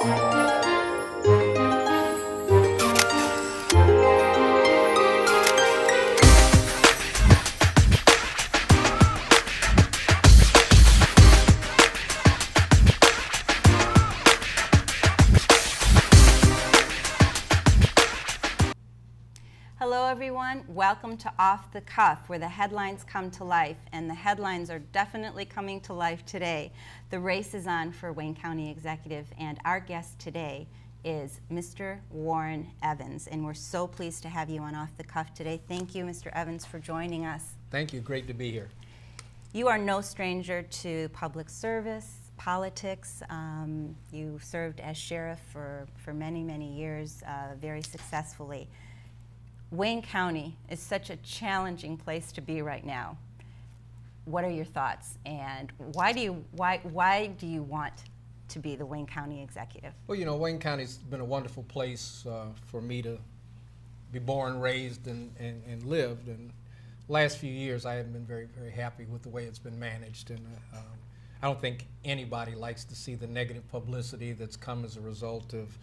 Hello everyone, welcome to Off the Cuff, where the headlines come to life, and the headlines are definitely coming to life today. The race is on for Wayne County Executive, and our guest today is Mr. Warren Evans, and we're so pleased to have you on Off the Cuff today. Thank you, Mr. Evans, for joining us. Thank you, great to be here. You are no stranger to public service, politics. You served as sheriff for many, many years, very successfully. Wayne County is such a challenging place to be right now. What are your thoughts, and why do you want to be the Wayne County Executive? Well, you know, Wayne County's been a wonderful place for me to be born, raised, and lived. And last few years, I have been very, very happy with the way it's been managed. And I don't think anybody likes to see the negative publicity that's come as a result of,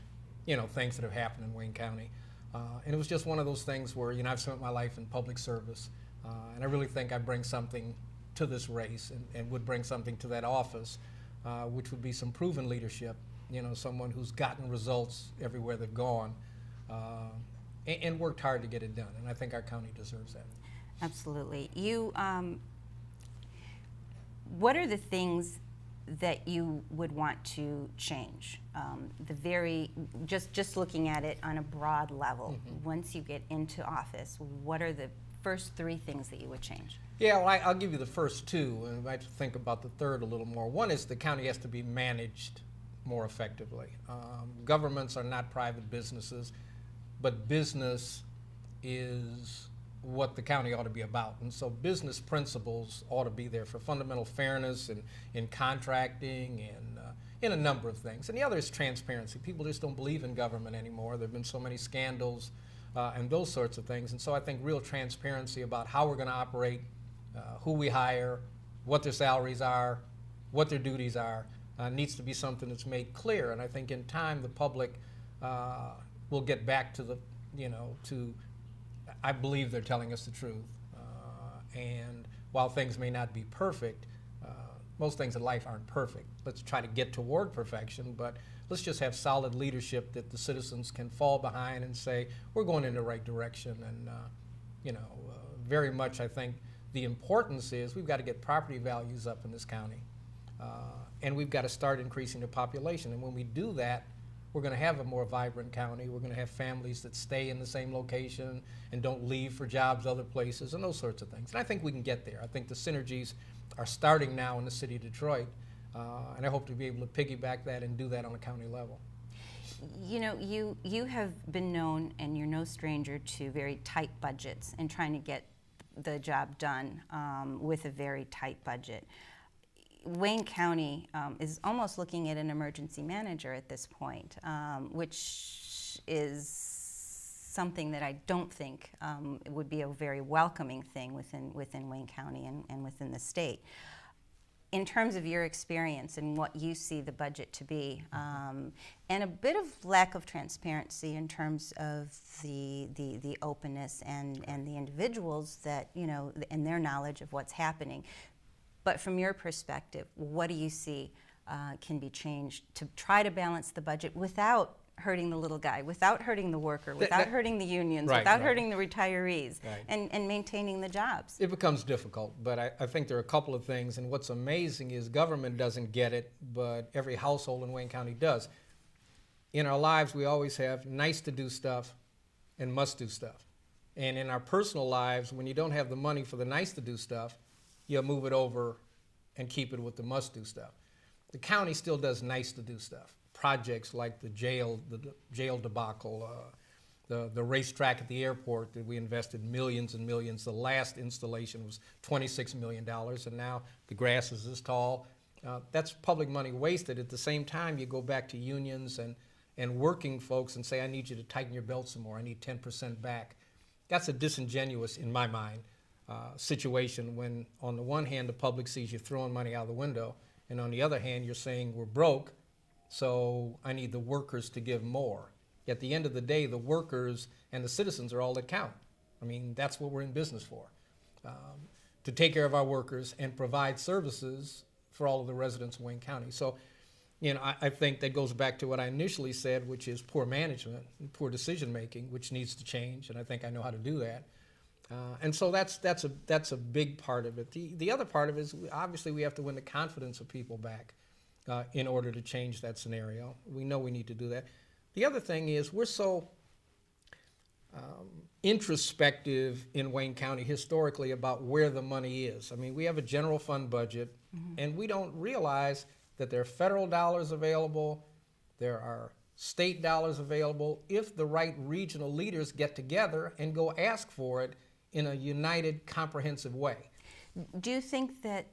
you know, things that have happened in Wayne County. And it was just one of those things where, you know, I've spent my life in public service, and I really think I bring something to this race and would bring something to that office, which would be some proven leadership, you know, someone who's gotten results everywhere they've gone, and worked hard to get it done. And I think our county deserves that. Absolutely. You, what are the things that you would want to change? Just looking at it on a broad level, once you get into office, what are the first three things that you would change? Yeah, well, I'll give you the first two, and I'd like to think about the third a little more. One is the county has to be managed more effectively. Governments are not private businesses, but business is what the county ought to be about. And so business principles ought to be there for fundamental fairness in contracting and in a number of things. And the other is transparency. People just don't believe in government anymore. There have been so many scandals and those sorts of things. And so I think real transparency about how we're going to operate, who we hire, what their salaries are, what their duties are, needs to be something that's made clear. And I think in time the public will get back to I believe they're telling us the truth. And while things may not be perfect, most things in life aren't perfect. Let's try to get toward perfection, but let's just have solid leadership that the citizens can fall behind and say, we're going in the right direction. And, very much I think the importance is we've got to get property values up in this county. And we've got to start increasing the population. And when we do that, we're going to have a more vibrant county. We're going to have families that stay in the same location and don't leave for jobs other places and those sorts of things. And I think we can get there. I think the synergies are starting now in the city of Detroit, and I hope to be able to piggyback that and do that on a county level. You know, you have been known, and you're no stranger to very tight budgets and trying to get the job done with a very tight budget. Wayne County is almost looking at an emergency manager at this point, which is something that I don't think would be a very welcoming thing within Wayne County and within the state. In terms of your experience and what you see the budget to be, and a bit of lack of transparency in terms of the openness and the individuals that, you know, and their knowledge of what's happening. But from your perspective, what do you see can be changed to try to balance the budget without hurting the little guy, without hurting the worker, without hurting the unions, without hurting the retirees, and maintaining the jobs? It becomes difficult, but I think there are a couple of things. And what's amazing is government doesn't get it, but every household in Wayne County does. In our lives, we always have nice to do stuff and must do stuff. And in our personal lives, when you don't have the money for the nice to do stuff, you move it over and keep it with the must-do stuff. The county still does nice-to-do stuff. Projects like the jail debacle, the racetrack at the airport that we invested millions and millions. The last installation was $26 million, and now the grass is this tall. That's public money wasted. At the same time, you go back to unions and working folks and say, I need you to tighten your belt some more. I need 10% back. That's a disingenuous, in my mind, situation when on the one hand the public sees you throwing money out the window, and on the other hand you're saying we're broke, So I need the workers to give more. At the end of the day, the workers and the citizens are all that count. I mean, that's what we're in business for, to take care of our workers and provide services for all of the residents of Wayne County. So, I think that goes back to what I initially said, which is poor management and poor decision making, which needs to change, and I think I know how to do that. And so that's a big part of it. The other part of it is obviously we have to win the confidence of people back in order to change that scenario. We know we need to do that. The other thing is we're so introspective in Wayne County historically about where the money is. I mean, we have a general fund budget, and we don't realize that there are federal dollars available, there are state dollars available, if the right regional leaders get together and go ask for it in a united, comprehensive way. Do you think that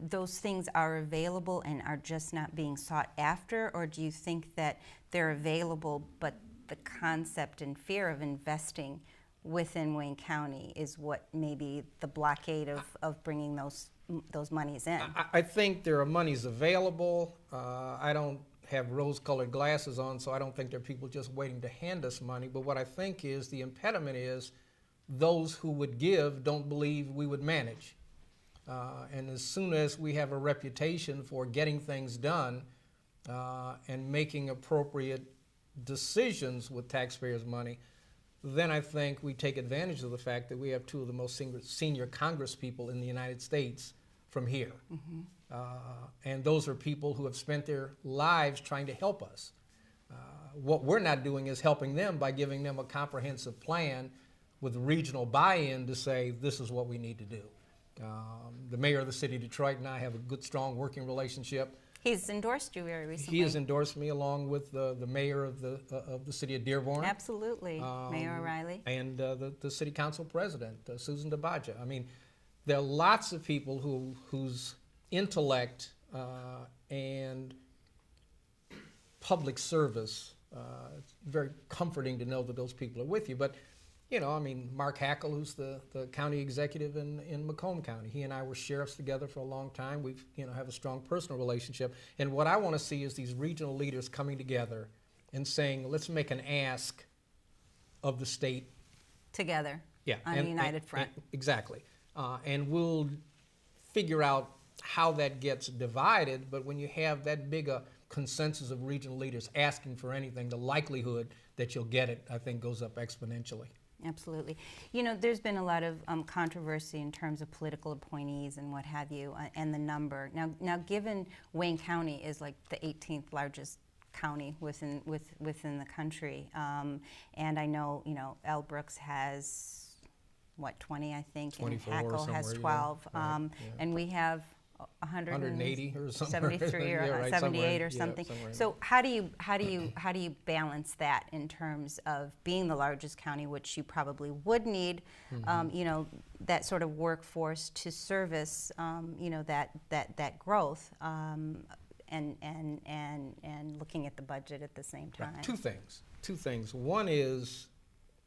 those things are available and are just not being sought after, or do you think that they're available but the concept and fear of investing within Wayne County is what maybe the blockade of bringing those monies in? I think there are monies available. I don't have rose-colored glasses on, so I don't think there are people just waiting to hand us money. But what I think is the impediment is those who would give don't believe we would manage. And as soon as we have a reputation for getting things done and making appropriate decisions with taxpayers' money, then I think we take advantage of the fact that we have two of the most senior Congress people in the United States from here. And those are people who have spent their lives trying to help us. What we're not doing is helping them by giving them a comprehensive plan with regional buy-in to say this is what we need to do. The mayor of the city of Detroit and I have a good, strong working relationship. He's endorsed you very recently. He has endorsed me along with the mayor of the city of Dearborn. Absolutely, Mayor O'Reilly. And the city council president, Susan DeBaja. I mean, there are lots of people whose intellect and public service, it's very comforting to know that those people are with you. But I mean, Mark Hackle, who's the county executive in Macomb County, he and I were sheriffs together for a long time. We've, have a strong personal relationship. And what I want to see is these regional leaders coming together and saying, let's make an ask of the state. Together. Yeah. On a united front. Exactly. And we'll figure out how that gets divided. But when you have that big a consensus of regional leaders asking for anything, the likelihood that you'll get it, I think, goes up exponentially. Absolutely. There's been a lot of controversy in terms of political appointees and what have you, and the number. Now, given Wayne County is like the 18th largest county within the country, and I know, L. Brooks has, 20, I think, and Hackle has 12, right, and we have 180 or something, 73 or yeah, right, 78 or something. So how do you balance that in terms of being the largest county, which you probably would need, that sort of workforce to service, that growth, and looking at the budget at the same time. Yeah, two things. One is,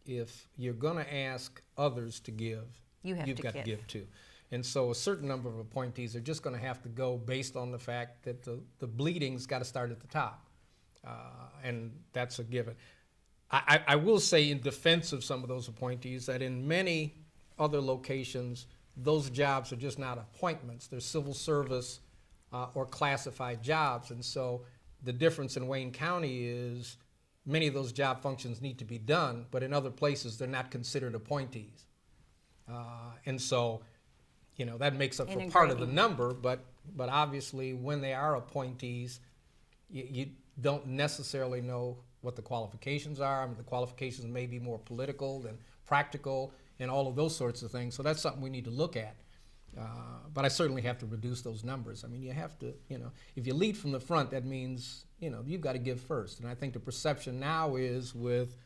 if you're going to ask others to give, you've got to give too. And so a certain number of appointees are just going to have to go based on the fact that the bleeding's got to start at the top. And that's a given. I will say in defense of some of those appointees that in many other locations, those jobs are just not appointments. They're civil service or classified jobs. And so the difference in Wayne County is many of those job functions need to be done, but in other places, they're not considered appointees. And so that makes up for part of the number, but obviously when they are appointees, you don't necessarily know what the qualifications are. I mean, the qualifications may be more political than practical and all of those sorts of things. So that's something we need to look at. But I certainly have to reduce those numbers. I mean, you have to, if you lead from the front, that means, you've got to give first. And I think the perception now is with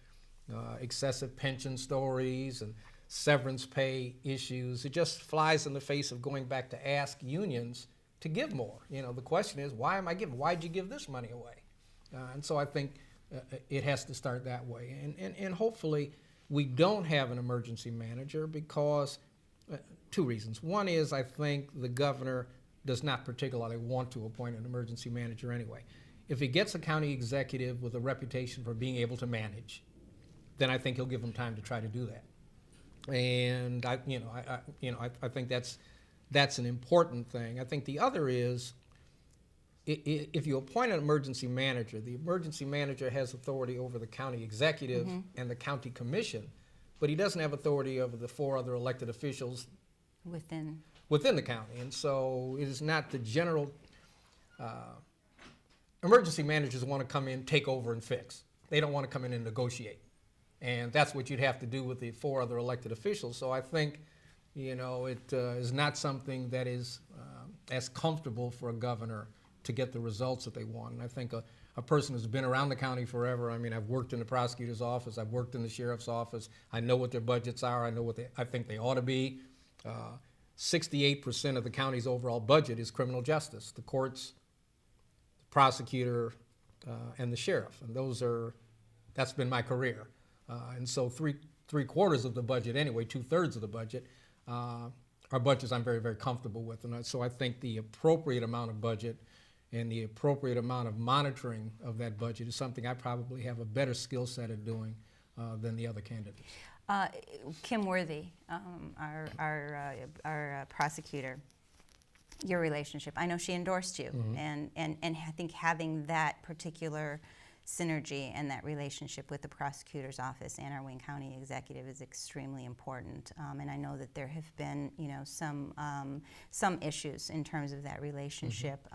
excessive pension stories and severance pay issues, it just flies in the face of going back to ask unions to give more. The question is, why am I giving? Why'd you give this money away? And so I think it has to start that way. And hopefully we don't have an emergency manager because two reasons. One is I think the governor does not particularly want to appoint an emergency manager anyway. If he gets a county executive with a reputation for being able to manage, then I think he'll give him time to try to do that. And I think that's an important thing. I think the other is, if you appoint an emergency manager, the emergency manager has authority over the county executive and the county commission, but he doesn't have authority over the 4 other elected officials within the county. And so it is not the general. Emergency managers want to come in, take over, and fix. They don't want to come in and negotiate. And that's what you'd have to do with the 4 other elected officials. So I think, it is not something that is as comfortable for a governor to get the results that they want. And I think a person who's been around the county forever, I mean, I've worked in the prosecutor's office, I've worked in the sheriff's office, I know what their budgets are, I know what I think they ought to be. 68% of the county's overall budget is criminal justice, the courts, the prosecutor, and the sheriff. And that's been my career. And so three-quarters of the budget anyway, 2/3 of the budget, are budgets I'm very, very comfortable with. And so I think the appropriate amount of budget and the appropriate amount of monitoring of that budget is something I probably have a better skill set at doing than the other candidates. Kim Worthy, our prosecutor, your relationship, I know she endorsed you, and I think having that particular synergy and that relationship with the prosecutor's office and our Wayne County executive is extremely important. And I know that there have been, some issues in terms of that relationship.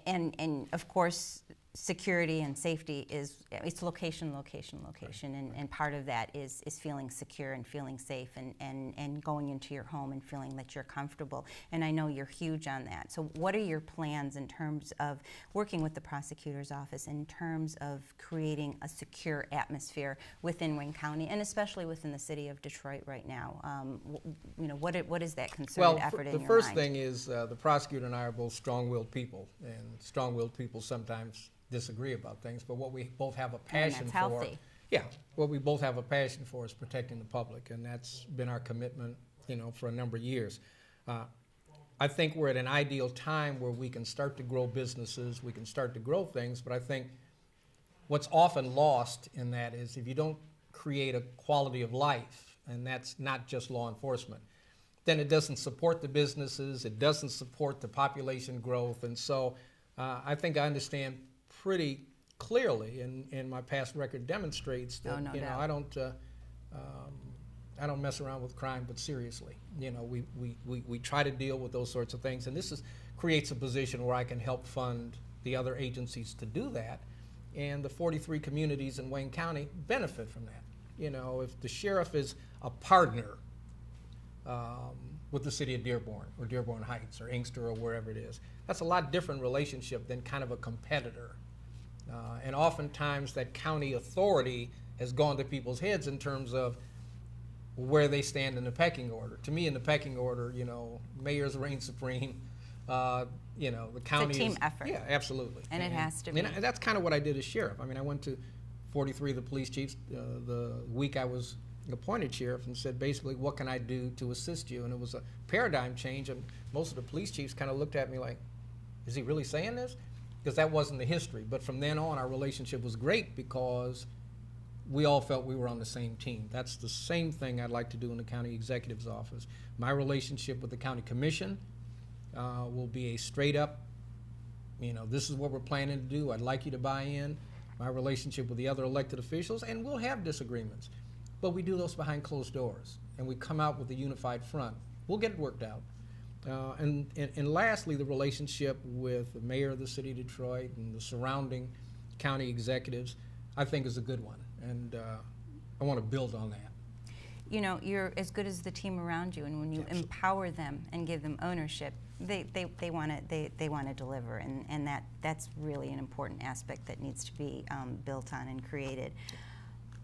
And of course, security and safety it's location, and part of that is feeling secure and feeling safe and going into your home and feeling that you're comfortable. And I know you're huge on that. So what are your plans in terms of working with the prosecutor's office in terms of creating a secure atmosphere within Wayne County and especially within the city of Detroit right now? What is that concerted effort in your mind? The first thing is the prosecutor and I are both strong-willed people, and strong-willed people sometimes disagree about things, but what we both have a passion for. Healthy. Yeah, what we both have a passion for is protecting the public, and that's been our commitment, for a number of years. I think we're at an ideal time where we can start to grow businesses, we can start to grow things, but I think what's often lost in that is if you don't create a quality of life, and that's not just law enforcement, then it doesn't support the businesses, it doesn't support the population growth, and so I think I understand pretty clearly, and my past record demonstrates that I don't mess around with crime, but seriously, we try to deal with those sorts of things, and this creates a position where I can help fund the other agencies to do that, and the 43 communities in Wayne County benefit from that. If the sheriff is a partner with the city of Dearborn or Dearborn Heights or Inkster or wherever it is, that's a lot different relationship than kind of a competitor. And oftentimes that county authority has gone to people's heads in terms of where they stand in the pecking order. To me, in the pecking order, mayors reign supreme. The county it's a team effort. Yeah, absolutely. And it has to be. And that's kind of what I did as sheriff. I mean, I went to 43 of the police chiefs the week I was appointed sheriff and said, basically, what can I do to assist you? And it was a paradigm change, and most of the police chiefs kind of looked at me like, is he really saying this? Because that wasn't the history. But from then on, our relationship was great because we all felt we were on the same team. That's the same thing I'd like to do in the county executive's office. My relationship with the county commission will be a straight up, this is what we're planning to do. I'd like you to buy in. My relationship with the other elected officials, and we'll have disagreements, but we do those behind closed doors, and we come out with a unified front. We'll get it worked out. And lastly, the relationship with the mayor of the city of Detroit and the surrounding county executives, I think is a good one, and I want to build on that. You're as good as the team around you, and when you empower them and give them ownership, they want to deliver, and that's really an important aspect that needs to be built on and created.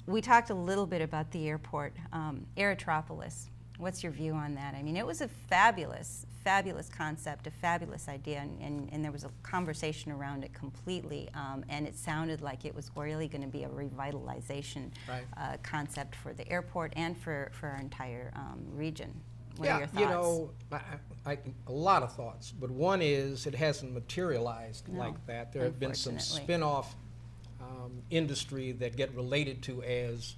We talked a little bit about the airport, Aerotropolis. What's your view on that? I mean, it was a fabulous concept, a fabulous idea, and there was a conversation around it completely, and it sounded like it was really going to be a revitalization concept for the airport and for our entire region. What are your thoughts? You know, a lot of thoughts, but one is it hasn't materialized No, like that. There have been some unfortunately. spin-off industry that get related to as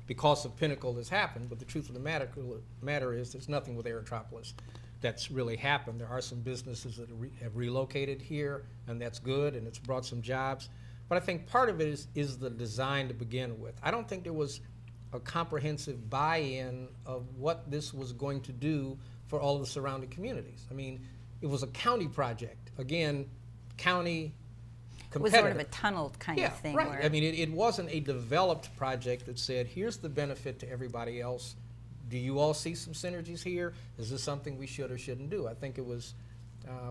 because of Pinnacle has happened, but the truth of the matter is there's nothing with Aerotropolis that's really happened. There are some businesses that have relocated here, and that's good, and it's brought some jobs. But I think part of it is the design to begin with. I don't think there was a comprehensive buy-in of what this was going to do for all of the surrounding communities. I mean, it was a county project. Again, county It competitor. was sort of a tunnel kind Yeah, of thing. right. Where I mean, it wasn't a developed project that said, here's the benefit to everybody else. Do you all see some synergies here? Is this something we should or shouldn't do? I think it was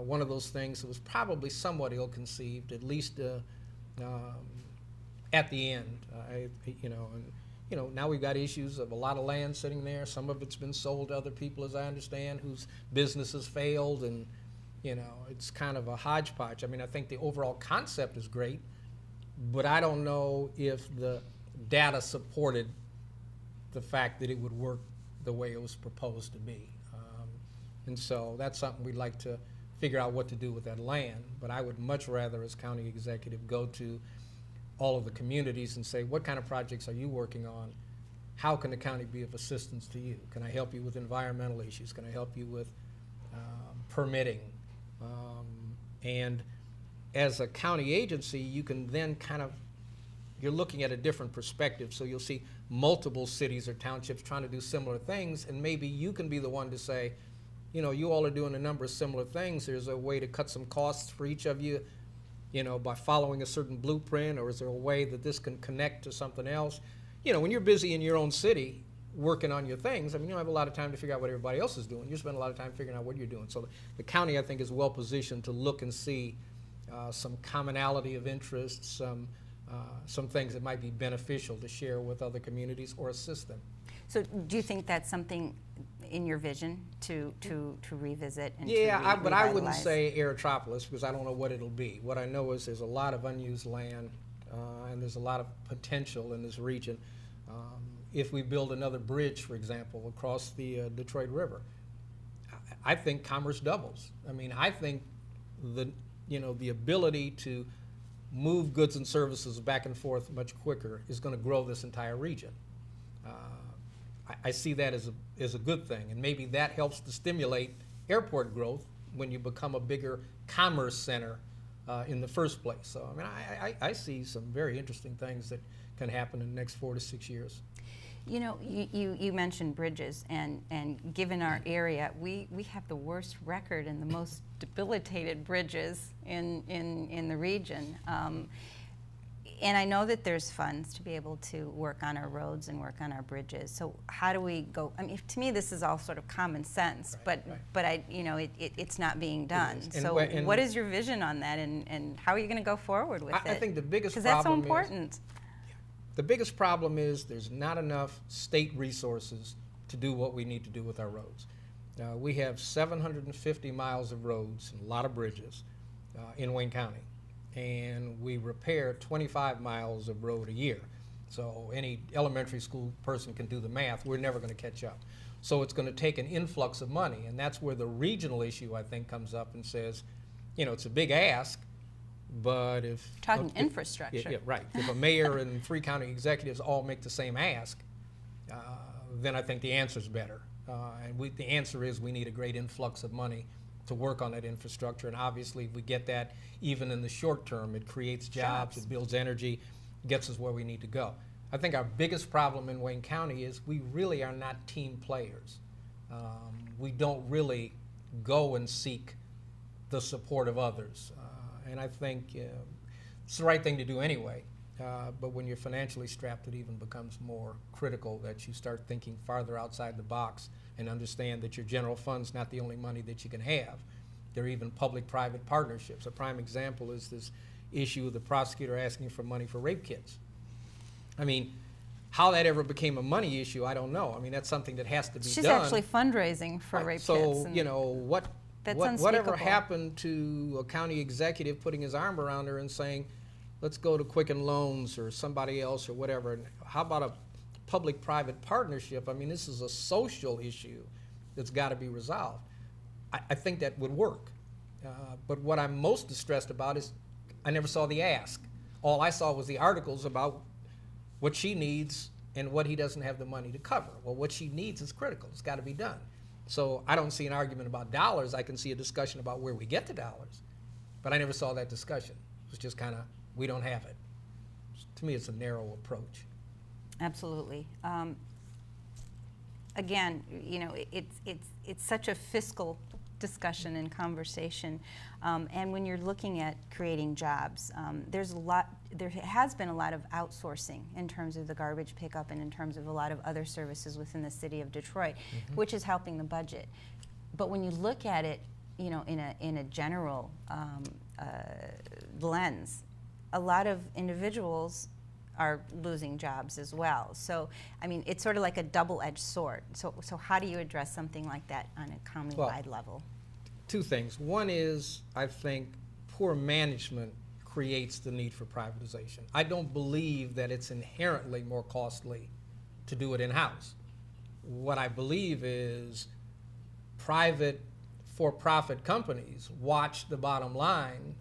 one of those things that was probably somewhat ill-conceived, at least at the end. Now we've got issues of a lot of land sitting there. Some of it's been sold to other people, as I understand, whose businesses failed, and it's kind of a hodgepodge. I mean, I think the overall concept is great, but I don't know if the data supported the fact that it would work the way it was proposed to be. And so that's something we'd like to figure out what to do with that land. But I would much rather, as county executive, go to all of the communities and say, what kind of projects are you working on? How can the county be of assistance to you? Can I help you with environmental issues? Can I help you with permitting? And as a county agency, you can then you're looking at a different perspective. So you'll see multiple cities or townships trying to do similar things, and maybe you can be the one to say, you all are doing a number of similar things. There's a way to cut some costs for each of you, by following a certain blueprint, or is there a way that this can connect to something else? When you're busy in your own city working on your things, I mean, you don't have a lot of time to figure out what everybody else is doing. You spend a lot of time figuring out what you're doing. So the county, I think, is well positioned to look and see some commonality of interest, some things that might be beneficial to share with other communities or assist them. So do you think that's something in your vision to revisit and but I wouldn't revitalize? say Aerotropolis, because I don't know what it'll be. What I know is there's a lot of unused land and there's a lot of potential in this region. If we build another bridge, for example, across the Detroit River, I think commerce doubles. I mean, I think the ability to move goods and services back and forth much quicker is going to grow this entire region. I see that as a good thing, and maybe that helps to stimulate airport growth when you become a bigger commerce center in the first place. So, I mean, I see some very interesting things that can happen in the next 4 to 6 years. You mentioned bridges, and given our area, we have the worst record and the most debilitated bridges in the region. And I know that there's funds to be able to work on our roads and work on our bridges. So how do we go? I mean, to me, this is all sort of common sense, Right. but it's not being done. And So and what is your vision on that, and how are you going to go forward with it? I think the biggest because that's so problem is important. the biggest problem is there's not enough state resources to do what we need to do with our roads. We have 750 miles of roads and a lot of bridges in Wayne County, and we repair 25 miles of road a year. So any elementary school person can do the math. We're never going to catch up. So it's going to take an influx of money, and that's where the regional issue, I think, comes up and says, it's a big ask, but if... Talking infrastructure. Yeah, right. If a mayor and 3 county executives all make the same ask, then I think the answer's better. The answer is we need a great influx of money to work on that infrastructure, and obviously if we get that even in the short term, it creates jobs, it builds energy, gets us where we need to go. I think our biggest problem in Wayne County is we really are not team players. We don't really go and seek the support of others, and I think it's the right thing to do anyway, but when you're financially strapped, it even becomes more critical that you start thinking farther outside the box and understand that your general fund's not the only money that you can have. There are even public-private partnerships. A prime example is this issue of the prosecutor asking for money for rape kits. I mean, how that ever became a money issue, I don't know. I mean, that's something that has to be done. She's actually fundraising for rape kits. So, That's whatever unspeakable. happened to a county executive putting his arm around her and saying, let's go to Quicken Loans or somebody else or whatever. And how about a public-private partnership? I mean, this is a social issue that's got to be resolved. I think that would work. But what I'm most distressed about is I never saw the ask. All I saw was the articles about what she needs and what he doesn't have the money to cover. Well, what she needs is critical. It's got to be done. So I don't see an argument about dollars. I can see a discussion about where we get the dollars. But I never saw that discussion. It was just kind of, we don't have it. To me, it's a narrow approach. Absolutely. Again, you know, it's such a fiscal discussion and conversation, and when you're looking at creating jobs, there has been a lot of outsourcing in terms of the garbage pickup and in terms of a lot of other services within the city of Detroit, which is helping the budget. But when you look at it, you know, in a general lens, a lot of individuals are losing jobs as well. So, I mean, it's sort of like a double-edged sword. So how do you address something like that on a county-wide level? Two things. One is, I think, poor management creates the need for privatization. I don't believe that it's inherently more costly to do it in-house. What I believe is private for-profit companies watch the bottom line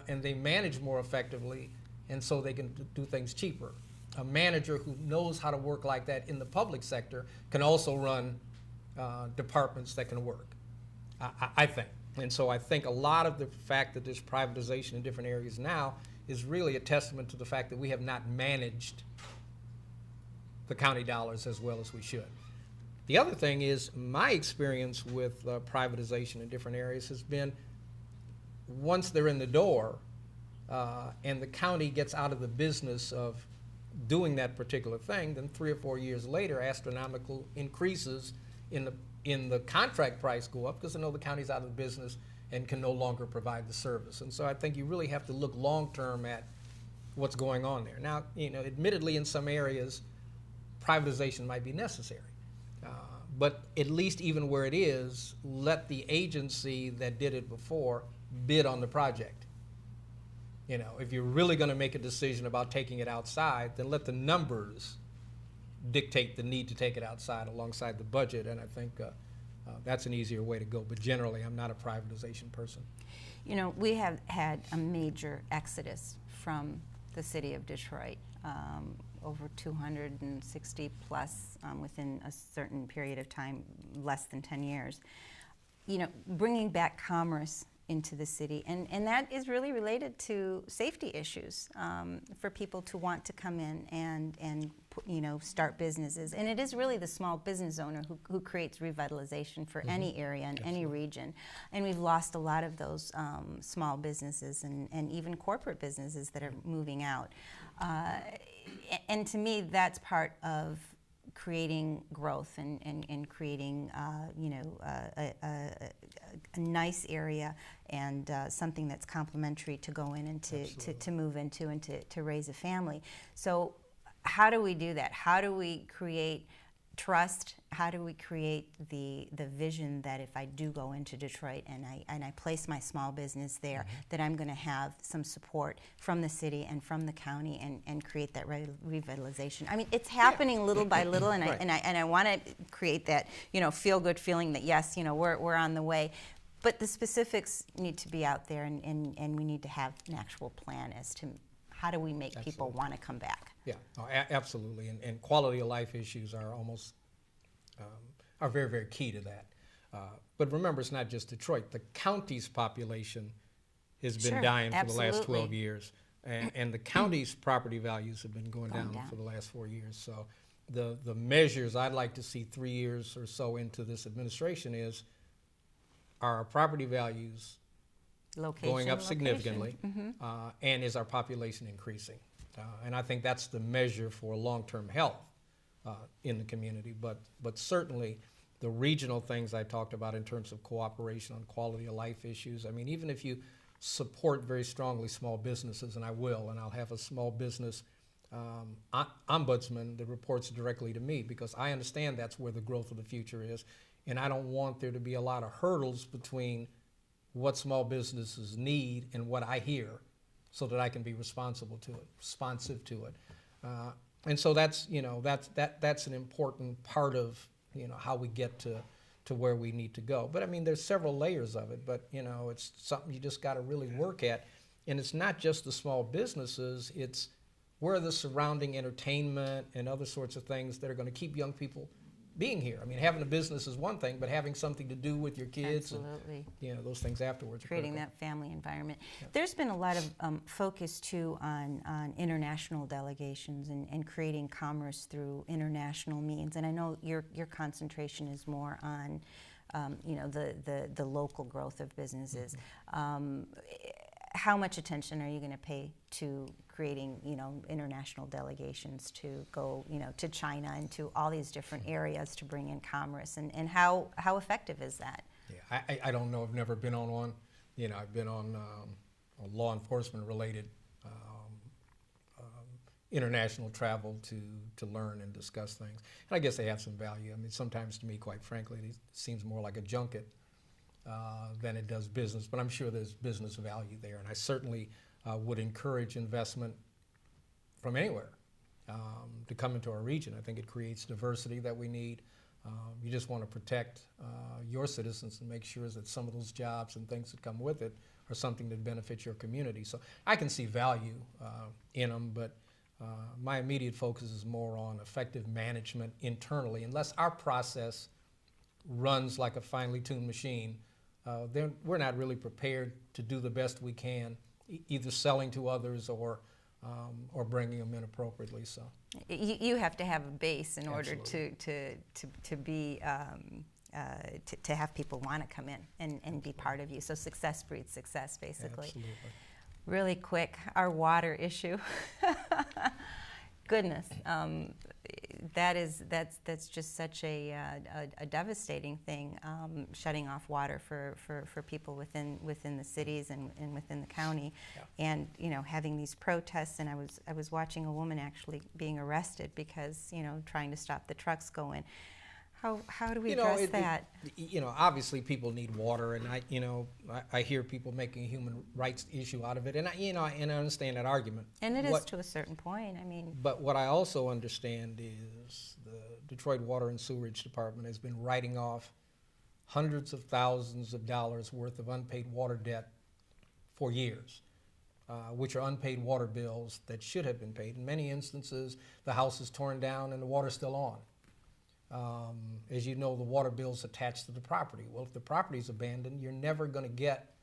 and they manage more effectively, and so they can do things cheaper. A manager who knows how to work like that in the public sector can also run departments that can work, I think. And so I think a lot of the fact that there's privatization in different areas now is really a testament to the fact that we have not managed the county dollars as well as we should. The other thing is, my experience with privatization in different areas has been, once they're in the door, and the county gets out of the business of doing that particular thing, then 3 or 4 years later, astronomical increases in the contract price go up because they know the county's out of the business and can no longer provide the service. And so I think you really have to look long-term at what's going on there. Now, you know, admittedly, in some areas, privatization might be necessary. But at least even where it is, let the agency that did it before bid on the project. You know, if you're really going to make a decision about taking it outside, then let the numbers dictate the need to take it outside alongside the budget, and I think that's an easier way to go. But generally, I'm not a privatization person. You know, we have had a major exodus from the city of Detroit, over 260 plus within a certain period of time, less than 10 years. You know, bringing back commerce into the city, and that is really related to safety issues for people to want to come in and you know, start businesses. And it is really the small business owner who creates revitalization for any area and any region. And we've lost a lot of those small businesses and even corporate businesses that are moving out. And to me, that's part of creating growth and creating you know, a nice area and something that's complementary to go in and to move into and to raise a family. So how do we do that? How do we create trust? How do we create the vision that if I do go into Detroit and I place my small business there, that I'm going to have some support from the city and from the county and create that revitalization? I mean, it's happening little by little, and I want to create that, you know, feel good feeling that yes, you know, we're on the way. But the specifics need to be out there, and we need to have an actual plan as to how do we make people want to come back. Yeah, oh, absolutely, and quality of life issues are almost are very, very key to that. But remember, it's not just Detroit. The county's population has been dying for the last 12 years, and the county's property values have been going down for the last 4 years. So the measures I'd like to see 3 years or so into this administration is, are our property values going up significantly, and is our population increasing? And I think that's the measure for long-term health in the community. But certainly the regional things I talked about in terms of cooperation on quality of life issues. I mean, even if you support very strongly small businesses, and I will, and I'll have a small business ombudsman that reports directly to me, because I understand that's where the growth of the future is. And I don't want there to be a lot of hurdles between what small businesses need and what I hear, so that I can be responsive to it. And so that's, you know, that's an important part of, you know, how we get to to where we need to go. But I mean, there's several layers of it, but it's something you just got to really work at. And it's not just the small businesses, it's where the surrounding entertainment and other sorts of things that are going to keep young people being here. I mean, having a business is one thing, but having something to do with your kids Absolutely. and those things afterwards. Creating that family environment. Yeah. There's been a lot of focus too on international delegations and creating commerce through international means. And I know your concentration is more on the local growth of businesses. Mm-hmm. How much attention are you going to pay to creating, international delegations to go, to China and to all these different areas to bring in commerce, and how effective is that? Yeah, I don't know. I've never been on one. I've been on law enforcement related international travel to learn and discuss things. And I guess they have some value. I mean, sometimes to me, quite frankly, it seems more like a junket than it does business, but I'm sure there's business value there, and I certainly would encourage investment from anywhere to come into our region. I think it creates diversity that we need. You just want to protect your citizens and make sure that some of those jobs and things that come with it are something that benefits your community. So I can see value in them, but my immediate focus is more on effective management internally. Unless our process runs like a finely tuned machine, then we're not really prepared to do the best we can, either selling to others or bringing them in appropriately. So you have to have a base in order to be to have people want to come in and be part of you. So success breeds success, basically. Absolutely. Really quick, our water issue. Goodness, that's just such a devastating thing, shutting off water for people within the cities and within the county, yeah. And having these protests. And I was watching a woman actually being arrested because trying to stop the trucks going. How do we address that? Obviously people need water, and I hear people making a human rights issue out of it, and I understand that argument. And it is to a certain point. I mean, but what I also understand is the Detroit Water and Sewerage Department has been writing off hundreds of thousands of dollars worth of unpaid water debt for years, which are unpaid water bills that should have been paid. In many instances, the house is torn down and the water's still on. As you know, the water bill's attached to the property. Well, if the property's abandoned, you're never going to get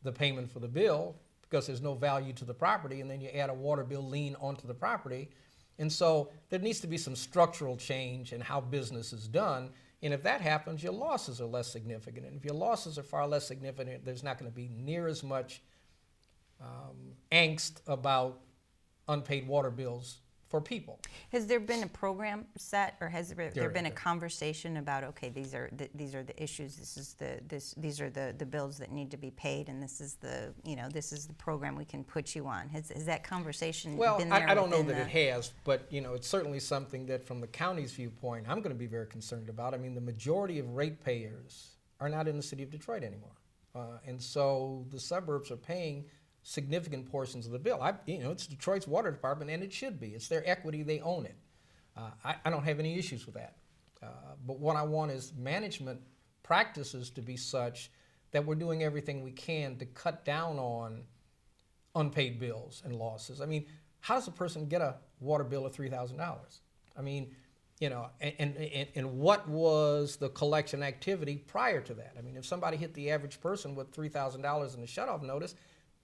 the payment for the bill because there's no value to the property, and then you add a water bill lien onto the property. And so there needs to be some structural change in how business is done. And if that happens, your losses are less significant. And if your losses are far less significant, there's not going to be near as much angst about unpaid water bills for people. Has there been a program set, or has there been a conversation about, okay, these are the issues, these are the bills that need to be paid, and this is the program we can put you on? Has that conversation been there? I don't know that it has, but it's certainly something that from the county's viewpoint I'm going to be very concerned about. I mean, the majority of ratepayers are not in the city of Detroit anymore, and so the suburbs are paying significant portions of the bill. It's Detroit's water department, and it should be. It's their equity. They own it. I don't have any issues with that. But what I want is management practices to be such that we're doing everything we can to cut down on unpaid bills and losses. I mean, how does a person get a water bill of $3,000? I mean, and what was the collection activity prior to that? I mean, if somebody hit the average person with $3,000 in a shutoff notice,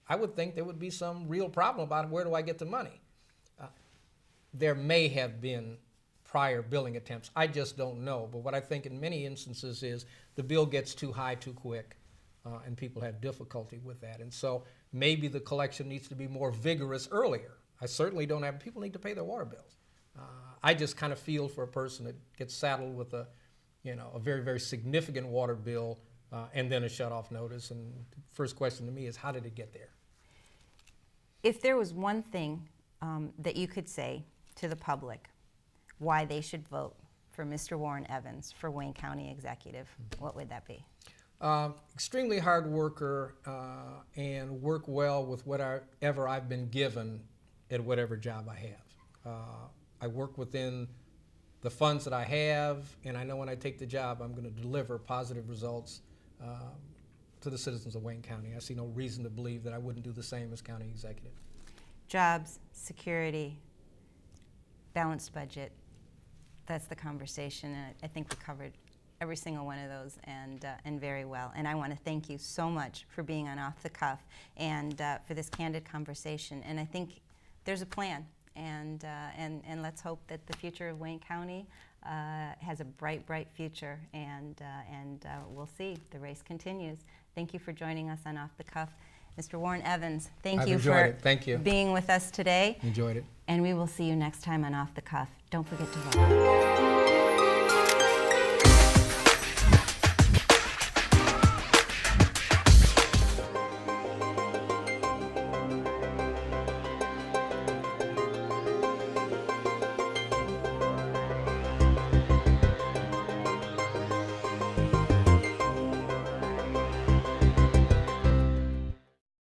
I would think there would be some real problem about where do I get the money. There may have been prior billing attempts. I just don't know. But what I think in many instances is the bill gets too high too quick, and people have difficulty with that. And so maybe the collection needs to be more vigorous earlier. I certainly don't have, people need to pay their water bills. I just kind of feel for a person that gets saddled with a very, very significant water bill and then a shutoff notice. And the first question to me is, how did it get there? If there was one thing that you could say to the public why they should vote for Mr. Warren Evans for Wayne County Executive, what would that be? Extremely hard worker and work well with whatever I've been given at whatever job I have. I work within the funds that I have, and I know when I take the job, I'm going to deliver positive results to the citizens of Wayne County. I see no reason to believe that I wouldn't do the same as county executive. Jobs, security, balanced budget. That's the conversation, and I think we covered every single one of those, and very well. And I want to thank you so much for being on Off the Cuff and for this candid conversation. And I think there's a plan, and let's hope that the future of Wayne County has a bright, bright future. And we'll see. The race continues. Thank you for joining us on Off the Cuff. Mr. Warren Evans, thank you for being with us today. Enjoyed it. And we will see you next time on Off the Cuff. Don't forget to vote.